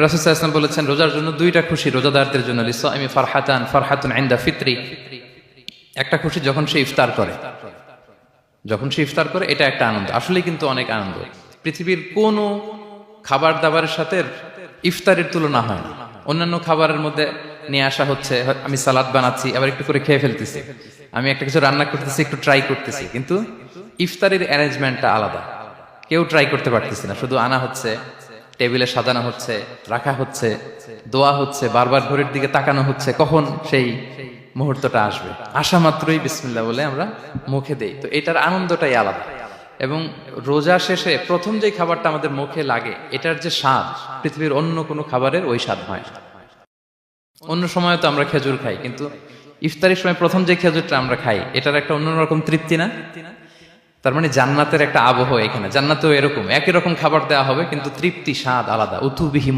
রাসূল সাল্লাল্লাহু আলাইহি ওয়াসাল্লাম বলেছেন রোজার জন্য দুইটা খুশি রোজাদারদের জন্য, লিসাইমি ফারহাতুন ইনদা ফিতরি। একটা খুশি যখন সে ইফতার করে, এটা একটা আনন্দ, আসলে কিন্তু অনেক আনন্দ। পৃথিবীর কোনো খাবার দাবারের সাথে ইফতারের তুলনা হয় না। অন্যান্য খাবারের মধ্যে নিয়ে আসা হচ্ছে, আমি সালাদ বানাচ্ছি আবার একটু করে খেয়ে ফেলতেছি, আমি একটা কিছু রান্না করতেছি একটু ট্রাই করতেছি, কিন্তু ইফতারের অ্যারেঞ্জমেন্টটা আলাদা। কেউ ট্রাই করতে পারতেছি না, শুধু আনা হচ্ছে, টেবিলে সাজানো হচ্ছে, রাখা হচ্ছে, দোয়া হচ্ছে, বারবার ঘড়ির দিকে তাকানো হচ্ছে কখন সেই মুহূর্তটা আসবে। আসা মাত্রই বিসমিল্লাহ বলে আমরা মুখে দেই, তো এটার আনন্দটাই আলাদা। এবং রোজা শেষে প্রথম যে খাবারটা আমাদের মুখে লাগে, এটার যে স্বাদ পৃথিবীর অন্য কোনো খাবারের ওই স্বাদ হয় না। অন্য সময় তো আমরা খেজুর খাই, কিন্তু ইফতারের সময় প্রথম যে খেজুরটা আমরা খাই, এটার একটা অন্যরকম তৃপ্তি না? তার মানে জান্নাতের একটা আবহ এখানে। জান্নাতেও এরকম একই রকম খাবার দেওয়া হবে, কিন্তু তৃপ্তি স্বাদ আলাদা। উতুবিহি